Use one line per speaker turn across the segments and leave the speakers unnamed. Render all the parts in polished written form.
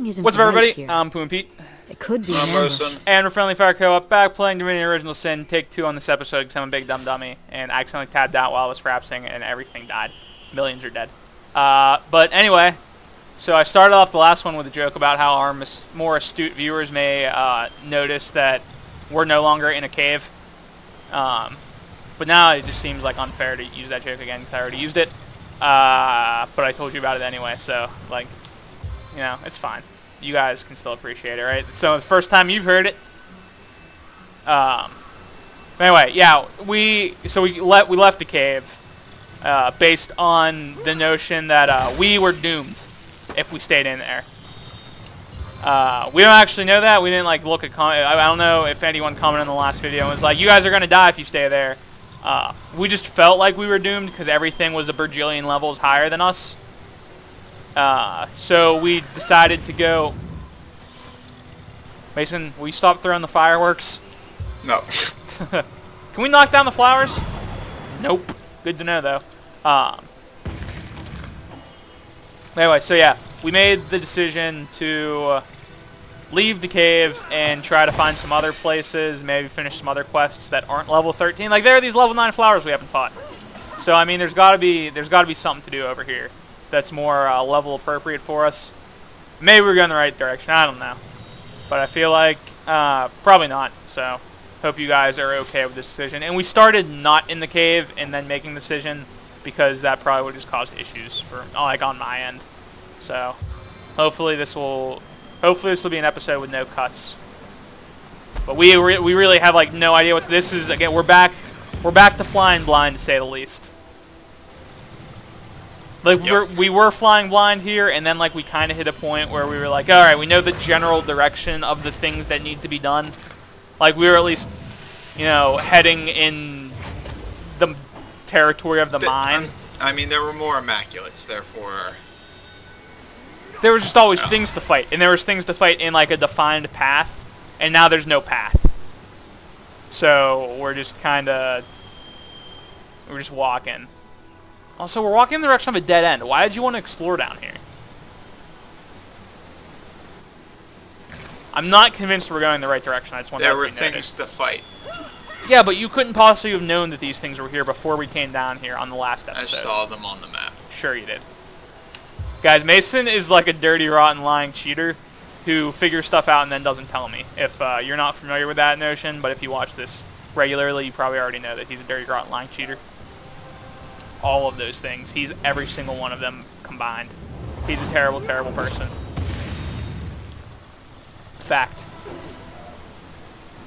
Isn't
What's up,
right
everybody?
here.
I'm Pooh and Pete.
It could be an
I'm
ambush.
Wilson.
And we're Friendly Fire Co-op, back playing Divinity Original Sin, take 2 on this episode because I'm a big dumb dummy, and I accidentally tabbed out while I was frapsing, and everything died. Millions are dead. But anyway, so I started off the last one with a joke about how our more astute viewers may notice that we're no longer in a cave. But now it just seems like unfair to use that joke again because I already used it. But I told you about it anyway, so, like, you know, it's fine. You guys can still appreciate it, right? So the first time you've heard it. Anyway, yeah, we left the cave based on the notion that we were doomed if we stayed in there. We don't actually know that. We didn't like look at I don't know if anyone commented in the last video and was like, "You guys are gonna die if you stay there." We just felt like we were doomed because everything was a bajillion levels higher than us. So we decided to go. Mason, will you stop throwing the fireworks?
No.
Can we knock down the flowers? Nope. Good to know, though. Anyway, so yeah, we made the decision to leave the cave and try to find some other places, maybe finish some other quests that aren't level 13. Like, there are these level 9 flowers we haven't fought. So, I mean, there's gotta be something to do over here that's more level appropriate for us. Maybe we're going the right direction. I don't know. But I feel like probably not. So, hope you guys are okay with this decision. And we started not in the cave and then making the decision because that probably would just cause issues for like on my end. So, hopefully this will be an episode with no cuts. But we really have like no idea what this is. Again, we're back to flying blind, to say the least. Like,
yep.
we were flying blind here, and then like we kind of hit a point where we were like, all right, we know the general direction of the things that need to be done. Like, we were at least, you know, heading in the territory of the mine.
I mean, there were more Immaculates, therefore.
There was just always things to fight, and there was things to fight in like a defined path, and now there's no path. So we're just walking. Also, we're walking in the direction of a dead end. Why did you want to explore down here? I'm not convinced we're going the right direction. I just want
there
that
were
to be noted.
things to fight.
Yeah, but you couldn't possibly have known that these things were here before we came down here on the last episode.
I saw them on the map.
Sure you did. Guys, Mason is like a dirty, rotten, lying cheater who figures stuff out and then doesn't tell me. If you're not familiar with that notion, but if you watch this regularly, you probably already know that he's a dirty, rotten, lying cheater. All of those things. He's every single one of them combined. He's a terrible, terrible person. Fact.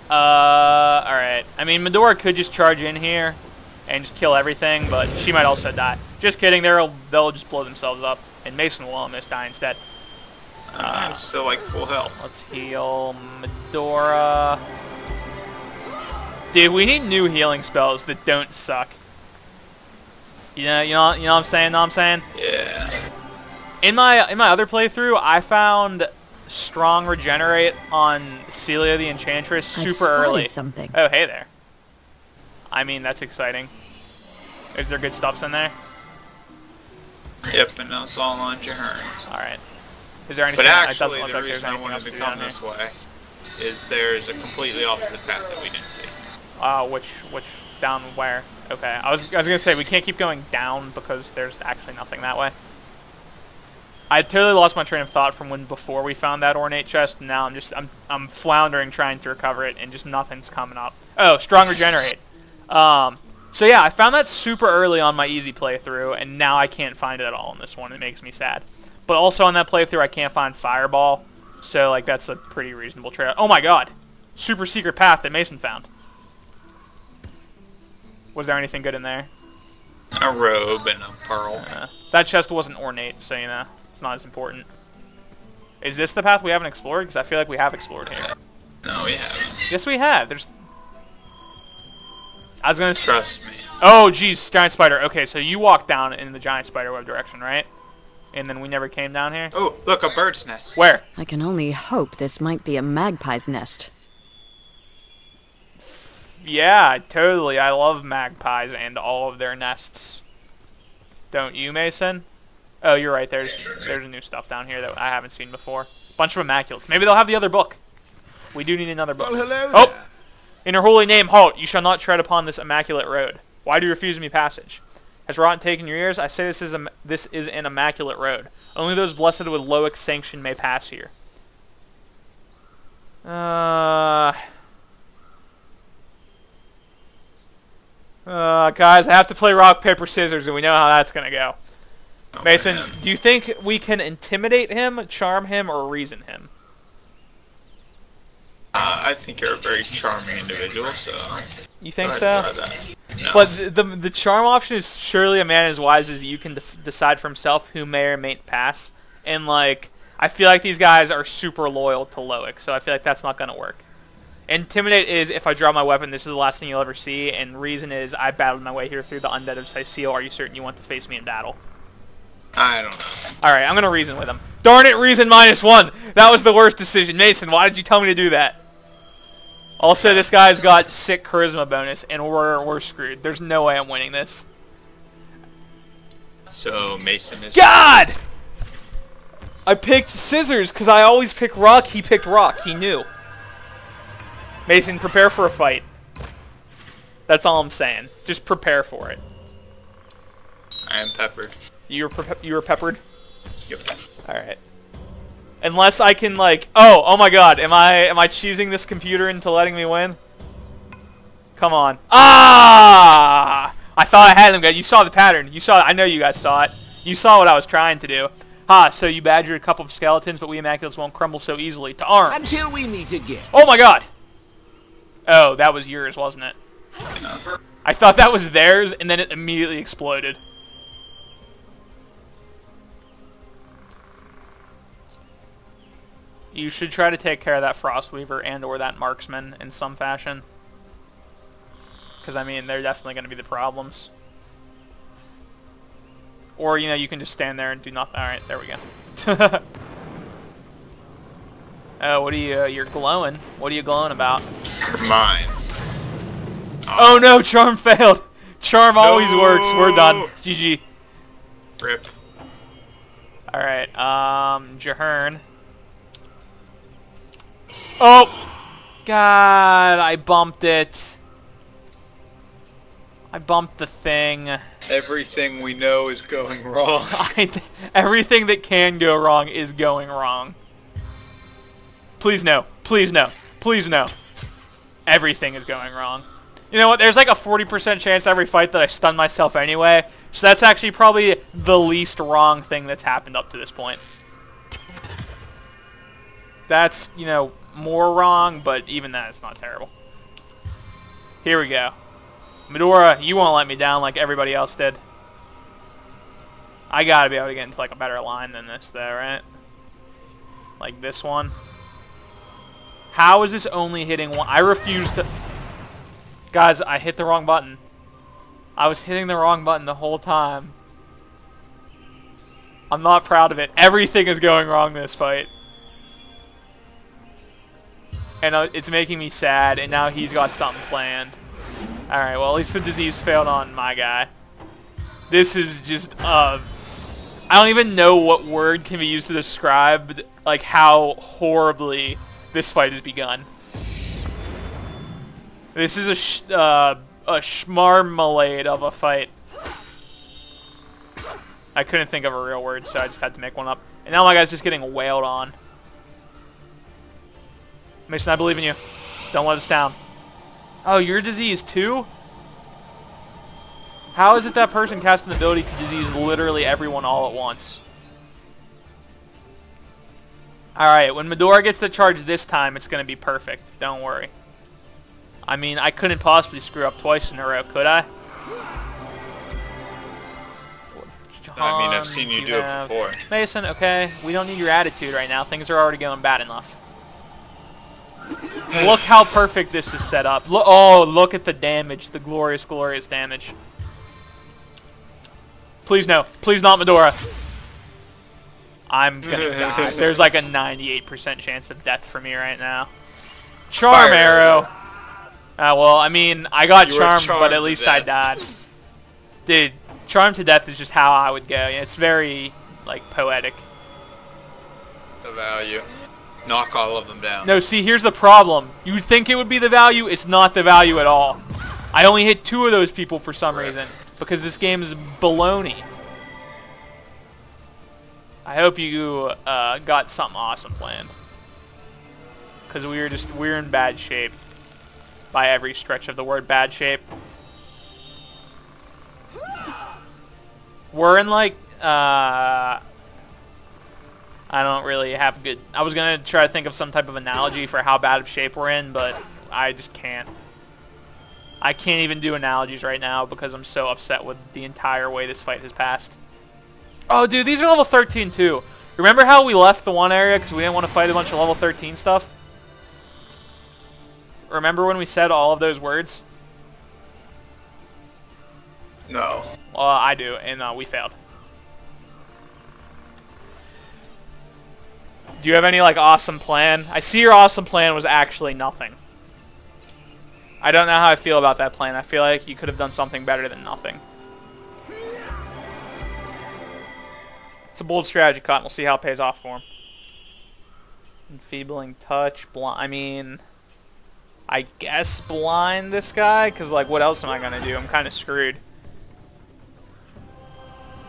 Alright. I mean, Medora could just charge in here and just kill everything, but she might also die. Just kidding, they'll just blow themselves up, and Mason will almost die instead.
I'm still like full health.
Let's heal Medora. Dude, we need new healing spells that don't suck. You know what I'm saying?
Yeah.
In my other playthrough, I found strong regenerate on Celia the Enchantress super early.
Something.
Oh, hey there. I mean, that's exciting. Is there good stuffs in there?
Yep, and now it's all on Jahern.
All right. Is there anything?
But actually,
it doesn't look
the
like there's
reason I
anything
wanted
else
to
do
come
down
this way is there's a completely opposite path that we didn't see.
Which down where? Okay, I was gonna say we can't keep going down because there's actually nothing that way. I totally lost my train of thought from before we found that ornate chest. And now I'm floundering trying to recover it, and just nothing's coming up. Oh, strong regenerate. So yeah, I found that super early on my easy playthrough, and now I can't find it at all in this one. It makes me sad. But also on that playthrough, I can't find Fireball, so like that's a pretty reasonable trail. Oh my God, super secret path that Mason found. Was there anything good in there?
A robe and a pearl.
That chest wasn't ornate, so you know, it's not as important. Is this the path we haven't explored? Because I feel like we have explored here.
No, we haven't.
Yes, we have. I was gonna say.
Trust me.
Oh, geez, giant spider. Okay, so you walked down in the giant spider web direction, right? And then we never came down here?
Oh, look, a bird's nest.
Where?
I can only hope this might be a magpie's nest.
Yeah, totally. I love magpies and all of their nests. Don't you, Mason? Oh, you're right. There's new stuff down here that I haven't seen before. Bunch of Immaculates. Maybe they'll have the other book. We do need another book.
Well, hello
Oh!
there.
In her holy name, halt! You shall not tread upon this immaculate road. Why do you refuse me passage? Has Rotten taken your ears? I say this is an immaculate road. Only those blessed with Loic sanction may pass here. Guys, I have to play rock, paper, scissors, and we know how that's gonna go.
Oh,
Mason,
man.
do you think we can intimidate him, charm him, or reason him?
I think you're a very charming individual, so...
You think
I'd
so?
try that. No.
But the charm option is surely a man as wise as you can decide for himself who may or mayn't pass. And, like, I feel like these guys are super loyal to Loic, so I feel like that's not going to work. Intimidate is, if I draw my weapon, this is the last thing you'll ever see. And reason is, I battled my way here through the undead of Cyseal. Are you certain you want to face me in battle?
I don't know.
Alright, I'm going to reason with him. Darn it, reason -1! That was the worst decision. Mason, why did you tell me to do that? Also, this guy's got sick charisma bonus, and we're screwed. There's no way I'm winning this.
So, Mason is...
God! I picked scissors, because I always pick rock. He picked rock. He knew. Mason, prepare for a fight. That's all I'm saying. Just prepare for it.
I am peppered.
You were peppered?
Yep.
Alright. Unless I can, like... Oh my god. Am I choosing this computer into letting me win? Come on. Ah! I thought I had him, guys. You saw the pattern. You saw it. I know you guys saw it. You saw what I was trying to do. Ha, so you badgered a couple of skeletons, but we Immaculates won't crumble so easily. To arms!
Until we meet again.
Oh my god! Oh, that was yours, wasn't it? I thought that was theirs, and then it immediately exploded. You should try to take care of that Frostweaver and or that Marksman in some fashion. Because, I mean, they're definitely going to be the problems. Or, you know, you can just stand there and do nothing. Alright, there we go. Oh, what are you, you're glowing. What are you glowing about?
You're mine.
Oh no, Charm failed! Charm always works. We're done. GG.
Rip.
Alright, Jahern. Oh! God, I bumped it. I bumped the thing.
Everything we know is going wrong.
Everything that can go wrong is going wrong. Please no. Please no. Please no. Everything is going wrong. You know what? There's like a 40% chance every fight that I stun myself anyway. So that's actually probably the least wrong thing that's happened up to this point. That's, you know, more wrong, but even that is not terrible. Here we go. Medora, you won't let me down like everybody else did. I gotta be able to get into like a better line than this though, right? Like this one. How is this only hitting one? I refuse to... Guys, I hit the wrong button. I was hitting the wrong button the whole time. I'm not proud of it. Everything is going wrong this fight. And it's making me sad, and now he's got something planned. Alright, well, at least the disease failed on my guy. This is just, I don't even know what word can be used to describe, like, how horribly this fight has begun. This is a schmarmalade of a fight. I couldn't think of a real word, so I just had to make one up. And now my guy's just getting wailed on. Mason, I believe in you. Don't let us down. Oh, you're diseased too? How is it that person cast an ability to disease literally everyone all at once? Alright, when Medora gets the charge this time, it's going to be perfect. Don't worry. I mean, I couldn't possibly screw up twice in a row, could I?
I mean, I've seen you do it before.
Mason, okay, we don't need your attitude right now. Things are already going bad enough. Look how perfect this is set up. Oh, look at the damage. The glorious, glorious damage. Please no. Please not Medora. I'm gonna die. There's like a 98% chance of death for me right now. Charm arrow. Well, I mean, I got charmed, but at least I died. Dude, charm to death is just how I would go. It's very, like, poetic.
The value. knock all of them down.
No, see, here's the problem. You would think it would be the value. It's not the value at all. I only hit 2 of those people for some reason. Because this game is baloney. I hope you got something awesome planned. Because we're in bad shape. By every stretch of the word bad shape. We're in like, I don't really have good... I was going to try to think of some type of analogy for how bad of shape we're in, but I just can't. I can't even do analogies right now because I'm so upset with the entire way this fight has passed. Oh, dude, these are level 13 too. Remember how we left the one area because we didn't want to fight a bunch of level 13 stuff? Remember when we said all of those words?
No.
Well, I do, and we failed. Do you have any, like, awesome plan? I see your awesome plan was actually nothing. I don't know how I feel about that plan. I feel like you could have done something better than nothing. It's a bold strategy, Cotton. We'll see how it pays off for him. Enfeebling touch, I mean, I guess blind this guy, because, like, what else am I going to do? I'm kind of screwed.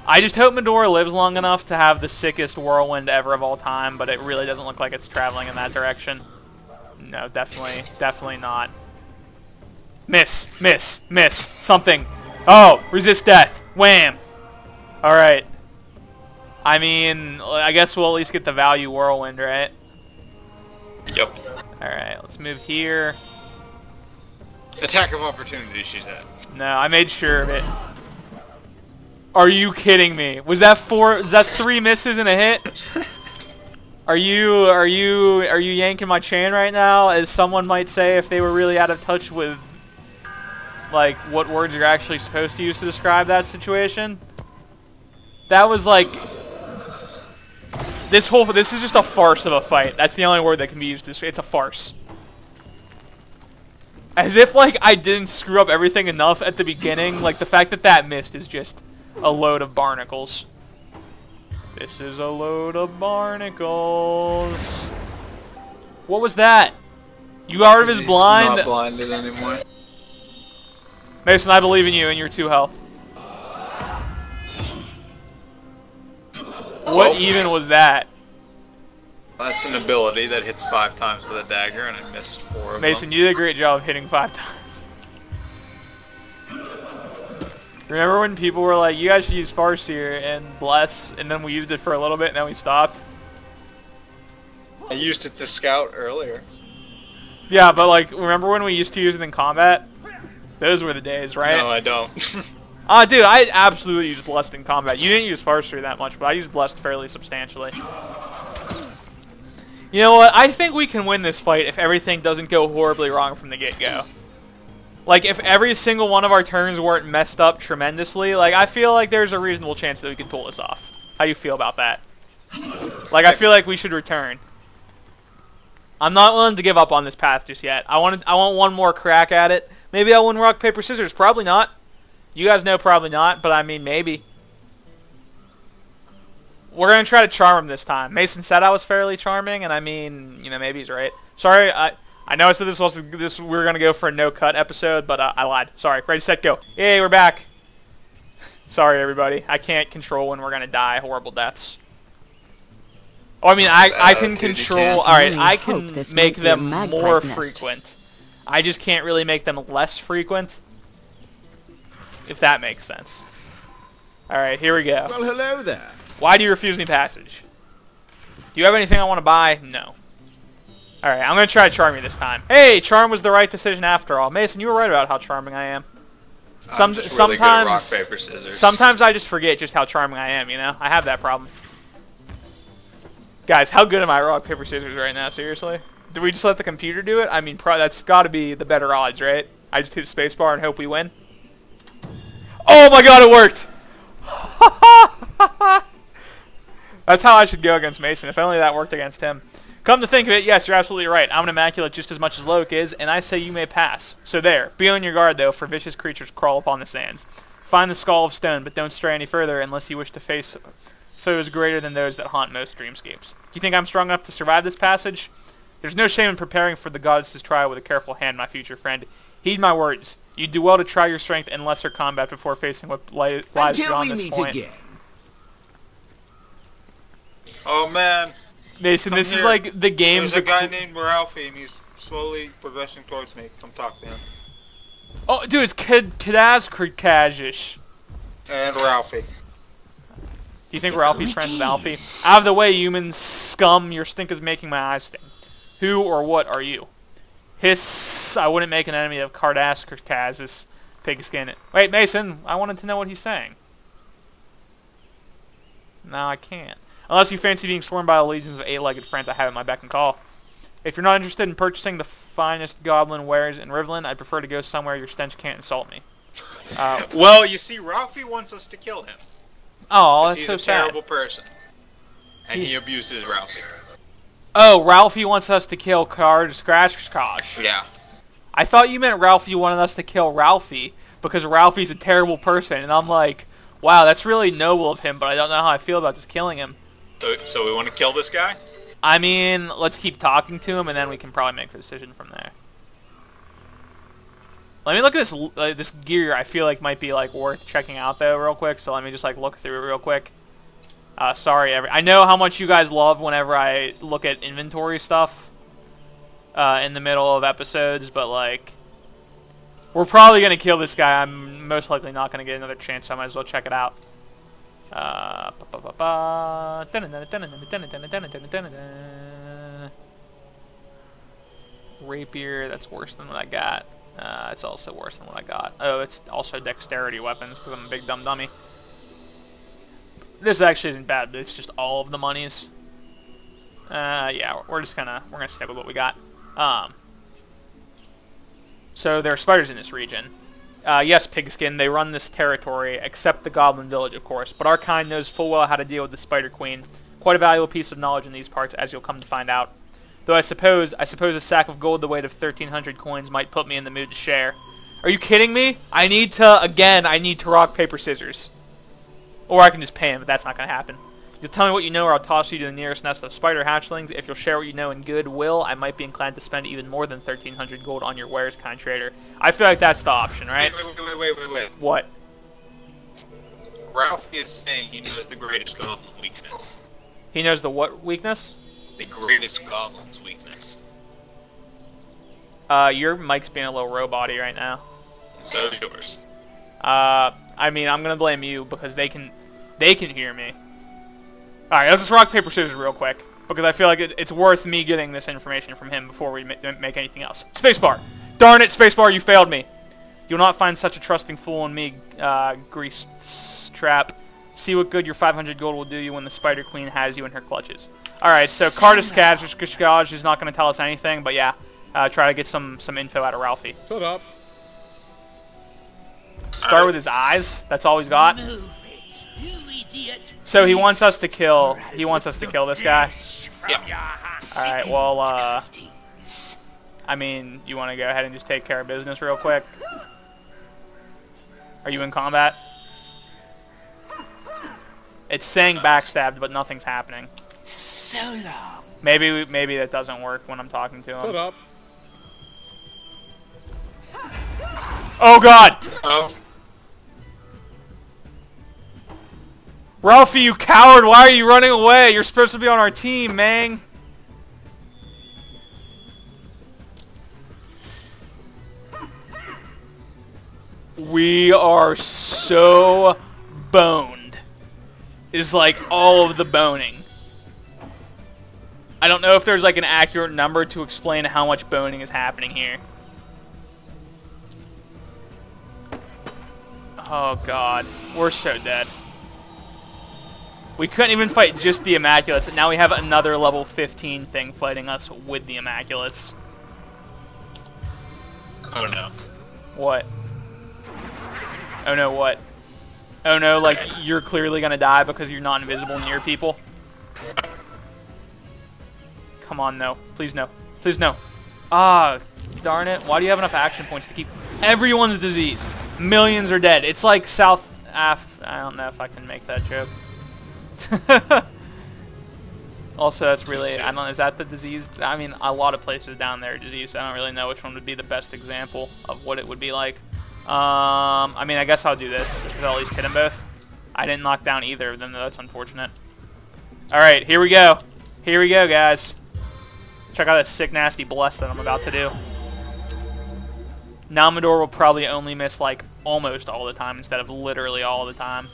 I just hope Medora lives long enough to have the sickest whirlwind ever of all time, but it really doesn't look like it's traveling in that direction. No, definitely not. Miss, miss, miss, something. Oh, resist death. Wham. Alright. I mean, I guess we'll at least get the value whirlwind, right?
Yep.
Alright, let's move here.
Attack of opportunity, she said.
No, I made sure of it. Are you kidding me? Was that 4? Is that 3 misses and a hit? Are you yanking my chain right now? As someone might say if they were really out of touch with like what words you're actually supposed to use to describe that situation. That was like this is just a farce of a fight. That's the only word that can be used to describe. It's a farce. As if like I didn't screw up everything enough at the beginning. Like the fact that that missed is just a load of barnacles. This is a load of barnacles. What was that? You got rid of his blind?
He's not blinded anymore.
Mason, I believe in you and your 2 health. What even was that?
That's an ability that hits 5 times with a dagger, and I missed 4 of them.
Mason, you did a great job of hitting 5 times. Remember when people were like, you guys should use Farseer and Bless, and then we used it for a little bit and then we stopped?
I used it to scout earlier.
Yeah, but like, remember when we used to use it in combat? Those were the days, right?
No, I don't.
Dude, I absolutely used Blessed in combat. You didn't use Farseer that much, but I used Blessed fairly substantially. You know what? I think we can win this fight if everything doesn't go horribly wrong from the get-go. Like, if every single one of our turns weren't messed up tremendously, like, I feel like there's a reasonable chance that we could pull this off. How you feel about that? Like, I feel like we should return. I'm not willing to give up on this path just yet. I want one more crack at it. Maybe I'll win rock, paper, scissors. Probably not. You guys know probably not, but I mean, maybe. We're going to try to charm him this time. Mason said I was fairly charming, and I mean, you know, maybe he's right. Sorry, I know I said we were going to go for a no-cut episode, but I lied. Sorry. Ready, set, go. Yay, we're back. Sorry, everybody. I can't control when we're going to die horrible deaths. Oh, I mean, I can control... Alright, I can make them more frequent. I just can't really make them less frequent. If that makes sense. Alright, here we go.
Well, hello there.
Why do you refuse me passage? Do you have anything I want to buy? No. Alright, I'm going to try to charm you this time. Hey, charm was the right decision after all. Mason, you were right about how charming I am.
I'm just really good at rock, paper, scissors.
Sometimes I just forget just how charming I am, you know? I have that problem. Guys, how good am I at rock, paper, scissors right now? Seriously? Did we just let the computer do it? I mean, that's got to be the better odds, right? I just hit spacebar and hope we win. Oh my god, it worked! That's how I should go against Mason. If only that worked against him. Come to think of it, yes, you're absolutely right. I'm an immaculate just as much as Loke is, and I say you may pass. So there. Be on your guard, though, for vicious creatures crawl upon the sands. Find the skull of stone, but don't stray any further unless you wish to face foes greater than those that haunt most dreamscapes. Do you think I'm strong enough to survive this passage? There's no shame in preparing for the gods' trial with a careful hand, my future friend. Heed my words. You do well to try your strength in lesser combat before facing what lies beyond this point. Again.
Oh man.
Mason, this is like the game's...
There's a guy named Ralphie, and he's slowly progressing towards me. Come talk to him.
Oh, dude, it's Kadaz.
And Ralphie.
Do you think Ralphie's friends with Alfie? Out of the way, human scum. Your stink is making my eyes sting. Who or what are you? Hiss. I wouldn't make an enemy of Kaz's pigskin. Wait, Mason, I wanted to know what he's saying. No, I can't. Unless you fancy being sworn by the legions of eight-legged friends I have at my beck and call. If you're not interested in purchasing the finest goblin wares in Rivelin, I'd prefer to go somewhere your stench can't insult me.
Well, you see, Ralphie wants us to kill him.
Oh, that's so sad.
He's a terrible person. And he abuses Ralphie.
Oh, Ralphie wants us to kill Scratch.
Yeah.
I thought you meant Ralphie wanted us to kill Ralphie because Ralphie's a terrible person. And I'm like, wow, that's really noble of him, but I don't know how I feel about just killing him.
So we want to kill this guy?
I mean, let's keep talking to him, and then we can probably make the decision from there. Let me look at this this gear. I feel like might be like worth checking out though, real quick. So let me just like look through it real quick. Sorry, I know how much you guys love whenever I look at inventory stuff in the middle of episodes, but like, we're probably gonna kill this guy. I'm most likely not gonna get another chance. So I might as well check it out. Rapier, that's worse than what I got. It's also worse than what I got. Oh, it's also dexterity weapons because I'm a big dumb dummy. This actually isn't bad, but it's just all of the monies. Yeah, we're gonna stick with what we got. So there are spiders in this region. Yes, Pigskin, they run this territory, except the Goblin Village, of course. But our kind knows full well how to deal with the Spider Queen. Quite a valuable piece of knowledge in these parts, as you'll come to find out. Though I suppose a sack of gold the weight of 1,300 coins might put me in the mood to share. Are you kidding me? I need to rock, paper, scissors. Or I can just pay him, but that's not going to happen. You'll tell me what you know or I'll toss you to the nearest nest of spider hatchlings. If you'll share what you know in goodwill, I might be inclined to spend even more than 1,300 gold on your wares, kind trader. I feel like that's the option, right?
Wait.
What?
Ralphie is saying he knows the greatest goblin weakness.
He knows the what weakness?
The greatest goblin's weakness.
Your mic's being a little robot-y right now.
So is yours.
I mean, I'm gonna blame you because they can hear me. Alright, let's just rock, paper, scissors real quick. Because I feel like it's worth me getting this information from him before we make anything else. Spacebar! Darn it, Spacebar, you failed me! You'll not find such a trusting fool in me, grease trap. See what good your 500 gold will do you when the Spider Queen has you in her clutches. Alright, so Kardascaj is not going to tell us anything, but yeah, try to get some info out of Ralphie.
Shut up.
Start with his eyes. That's all he's got. So he wants us to kill this guy.
Yeah.
Alright, well, I mean, you want to go ahead and just take care of business real quick? Are you in combat? It's saying backstabbed, but nothing's happening.
So long.
Maybe that doesn't work when I'm talking to him.
Shut up.
Oh God!
Oh.
Ralphie, you coward! Why are you running away? You're supposed to be on our team, man. We are so boned. It is like all of the boning. I don't know if there's like an accurate number to explain how much boning is happening here. Oh God, we're so dead. We couldn't even fight just the Immaculates, and now we have another level 15 thing fighting us with the Immaculates.
Oh no.
What? Oh no, what? Oh no, like you're clearly gonna die because you're not invisible near people? Come on, no. Please no. Please no. Ah, darn it. Why do you have enough action points to keep... Everyone's diseased. Millions are dead. It's like South I don't know if I can make that joke. Also, that's really, I don't know, is that the disease? I mean, a lot of places down there are diseased. I don't really know which one would be the best example of what it would be like. I mean, I guess I'll do this, because I'll at least hit them both. I didn't knock down either of them, though. That's unfortunate. Alright, here we go. Here we go, guys. Check out this sick, nasty bless that I'm about to do. Namador will probably only miss, like, almost all the time instead of literally all the time.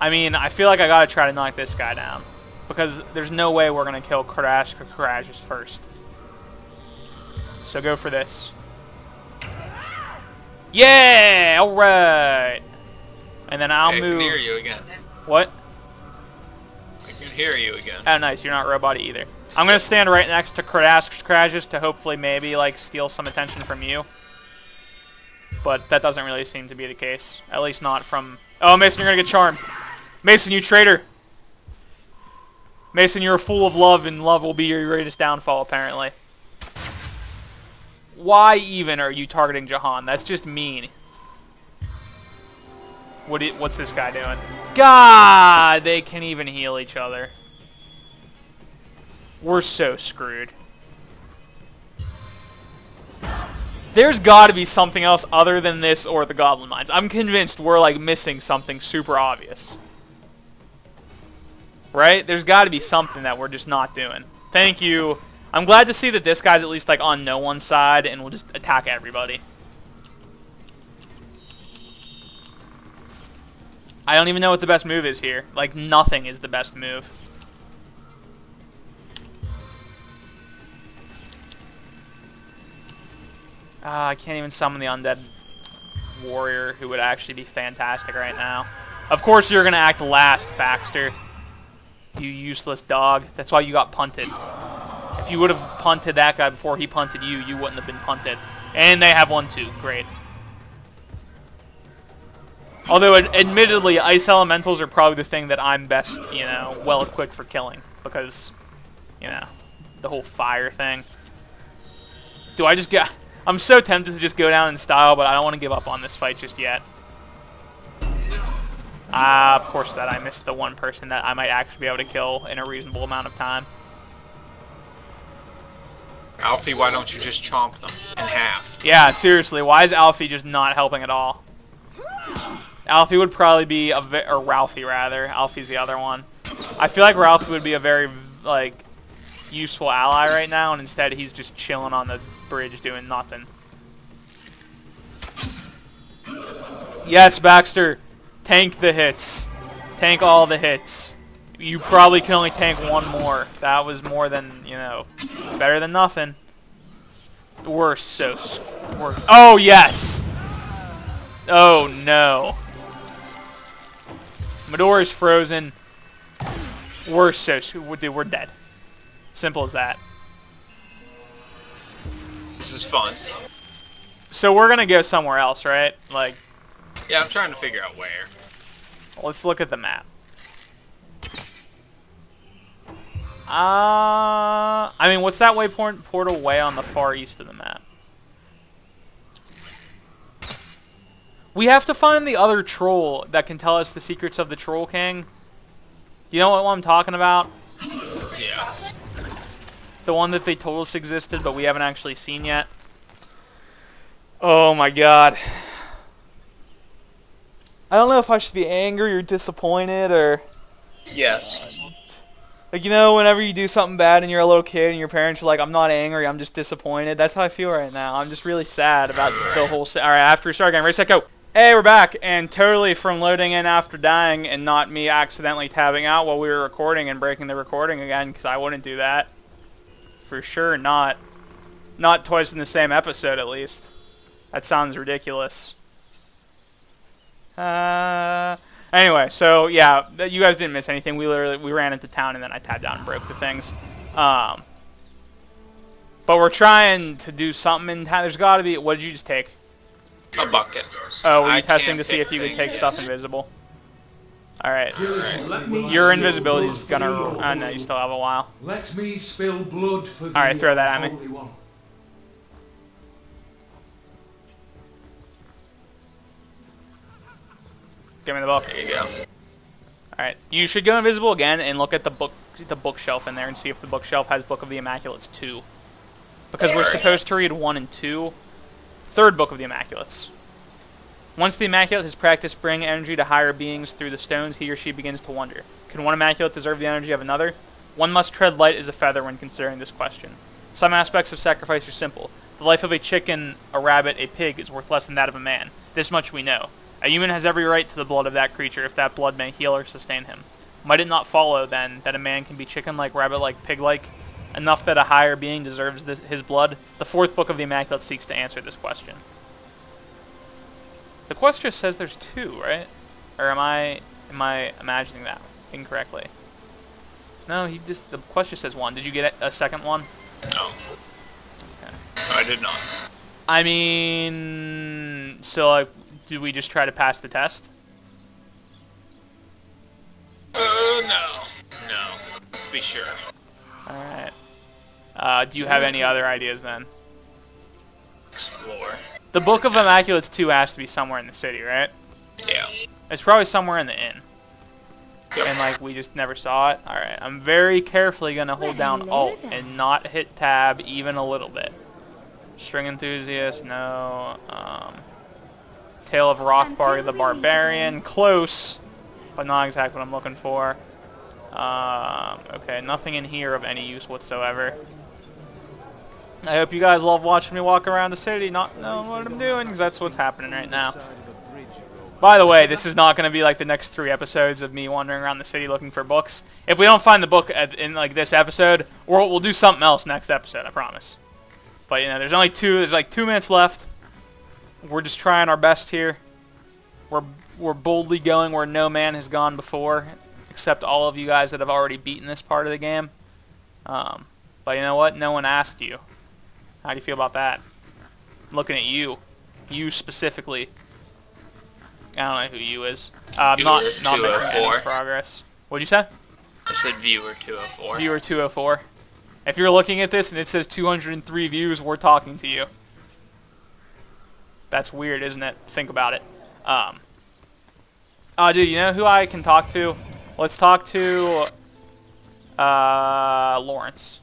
I mean, I feel like I gotta try to knock this guy down. Because there's no way we're gonna kill Crashes first. So go for this. Yeah! Alright! And then I'll move...
I can hear you again.
What?
I can hear you again.
Oh, nice. You're not robot either. I'm gonna stand right next to Crashes to hopefully maybe, like, steal some attention from you. But that doesn't really seem to be the case. At least not from... Oh, Mason, you're gonna get charmed. Mason, you traitor. Mason, you're a fool of love, and love will be your greatest downfall, apparently. Why even are you targeting Jahan? That's just mean. What's this guy doing? God, they can even heal each other. We're so screwed. There's got to be something else other than this or the Goblin Mines. I'm convinced we're, like, missing something super obvious. Right? There's got to be something that we're just not doing. Thank you. I'm glad to see that this guy's at least, like, on no one's side and will just attack everybody. I don't even know what the best move is here. Like, nothing is the best move. I can't even summon the undead warrior, who would actually be fantastic right now. Of course you're going to act last, Baxter. You useless dog. That's why you got punted. If you would have punted that guy before he punted you, you wouldn't have been punted. And they have one too. Great. Although, admittedly, ice elementals are probably the thing that I'm best, you know, well-equipped for killing. Because, you know, the whole fire thing. Do I just get... I'm so tempted to just go down in style, but I don't want to give up on this fight just yet. Of course that I missed the one person that I might actually be able to kill in a reasonable amount of time.
Alfie, why don't you just chomp them in half?
Yeah, seriously, why is Alfie just not helping at all? Alfie would probably be or Ralphie rather. Alfie's the other one. I feel like Ralphie would be a very, like, useful ally right now, and instead he's just chilling on the bridge doing nothing. Yes, Baxter. Tank the hits. Tank all the hits. You probably can only tank one more. That was more than, you know, better than nothing. We're so... Oh, yes! Oh, no. Medora's frozen. We're so... Dude, we're dead. Simple as that.
This is fun.
So we're gonna go somewhere else, right? Like...
Yeah, I'm trying to figure out where.
Let's look at the map. I mean, what's that waypoint portal way on the far east of the map? We have to find the other troll that can tell us the secrets of the Troll King. You know what I'm talking about?
Yeah.
The one that they told us existed, but we haven't actually seen yet. Oh my god. I don't know if I should be angry or disappointed or...
Yes.
Like, you know, whenever you do something bad and you're a little kid and your parents are like, I'm not angry, I'm just disappointed. That's how I feel right now. I'm just really sad about the whole... Alright, after we start again, ready, set, go. Hey, we're back. And totally from loading in after dying and not me accidentally tabbing out while we were recording and breaking the recording again, because I wouldn't do that. For sure not. Not twice in the same episode, at least. That sounds ridiculous. Anyway, so yeah, you guys didn't miss anything. We ran into town and then I tabbed out and broke the things. But we're trying to do something in town. There's got to be. What did you just take?
A bucket.
Oh, were you
I
testing
can't
to see if you could
things
take
yet.
stuff invisible? All right. Your invisibility is gonna. No, you still have a while.
Let me spill blood for the
All right, throw that at me.
Holy One.
Give me the book.
There you go.
Alright, you should go invisible again and look at the bookshelf in there and see if the bookshelf has Book of the Immaculates 2. Because we're supposed to read 1 and 2. Third Book of the Immaculates. Once the Immaculate has practiced bringing energy to higher beings through the stones, he or she begins to wonder. Can one Immaculate deserve the energy of another? One must tread light as a feather when considering this question. Some aspects of sacrifice are simple. The life of a chicken, a rabbit, a pig is worth less than that of a man. This much we know. A human has every right to the blood of that creature if that blood may heal or sustain him. Might it not follow, then, that a man can be chicken-like, rabbit-like, pig-like, enough that a higher being deserves his blood? The fourth book of the Immaculate seeks to answer this question. The quest just says there's 2, right? Or am I imagining that incorrectly? No, the quest just says 1. Did you get a second one?
No.
Okay.
I did not.
I mean, so like, do we just try to pass the test?
No. No. Let's be sure.
Alright. Do you have any other ideas then?
Explore.
The Book of Immaculates 2 has to be somewhere in the city, right?
Yeah.
It's probably somewhere in the inn.
Yep.
And like, we just never saw it. Alright, I'm very carefully gonna hold down Alt and not hit Tab even a little bit. String Enthusiast, no. Tale of Rothbard the Barbarian, close, but not exactly what I'm looking for. Okay, nothing in here of any use whatsoever. I hope you guys love watching me walk around the city, not knowing what I'm doing, because that's what's happening right now. By the way, this is not going to be like the next 3 episodes of me wandering around the city looking for books. If we don't find the book in like this episode, we'll do something else next episode, I promise. But you know, there's like 2 minutes left. We're just trying our best here. We're boldly going where no man has gone before, except all of you guys that have already beaten this part of the game. But you know what? No one asked you. How do you feel about that? I'm looking at you. You specifically. I don't know who you is. Not making any progress. What'd you say?
I said viewer 204.
Viewer 204. If you're looking at this and it says 203 views, we're talking to you. That's weird, isn't it? Think about it. Dude, you know who I can talk to? Let's talk to Lawrence.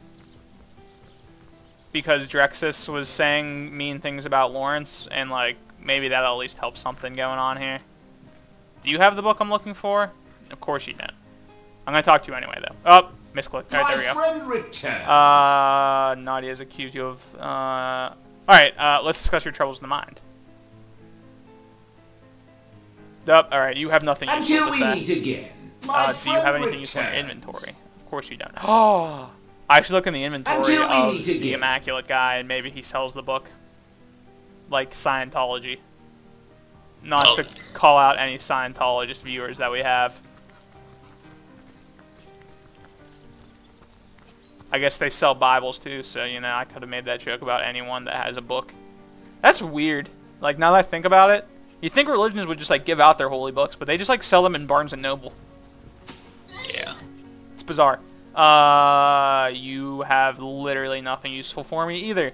Because Drexus was saying mean things about Lawrence, and like, maybe that'll at least help something going on here. Do you have the book I'm looking for? Of course you don't. I'm gonna talk to you anyway, though. Oh, misclicked. Alright, there we go.
Friend returns.
Nadia's accused you of, Alright, let's discuss your troubles in the mind. Alright, you have nothing useful
Until
to
we
say.
meet again.
Do you have anything useful in your inventory? Of course you don't. Oh! I should look in the inventory of the Immaculate guy, and maybe he sells the book. Like Scientology. Not to call out any Scientologist viewers that we have. I guess they sell Bibles too, so, you know, I could have made that joke about anyone that has a book. That's weird. Like, now that I think about it, you'd think religions would just, like, give out their holy books, but they just, like, sell them in Barnes & Noble.
Yeah.
It's bizarre. You have literally nothing useful for me either.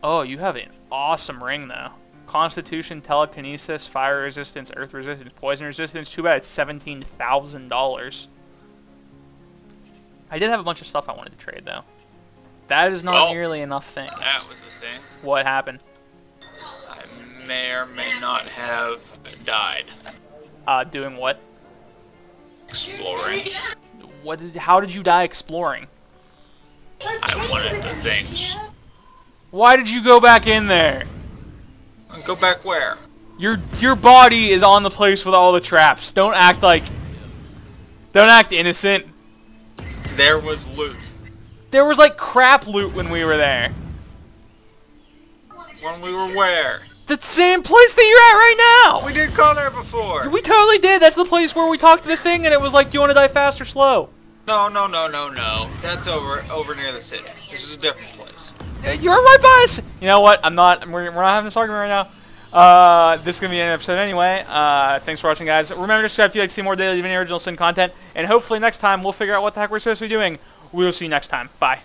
Oh, you have an awesome ring, though. Constitution, telekinesis, fire resistance, earth resistance, poison resistance. Too bad it's $17,000. I did have a bunch of stuff I wanted to trade, though. That is not nearly enough things.
That was the thing.
What happened?
I may or may not have died.
Doing what?
Exploring.
How did you die exploring?
I wanted the things.
Why did you go back in there?
Go back where?
Your body is on the place with all the traps. Don't act innocent.
There was loot.
There was like crap loot when we were there.
When we were where?
The same place that you're at right now!
We did go there before!
We totally did! That's the place where we talked to the thing and it was like, do you want to die fast or slow?
No. That's over near the city. This is a different place.
You're right by us! You know what? We're not having this argument right now. This is going to be an episode anyway. Thanks for watching, guys. Remember to subscribe if you'd like to see more daily Divinity original sin content. And hopefully next time we'll figure out what the heck we're supposed to be doing. We'll see you next time. Bye.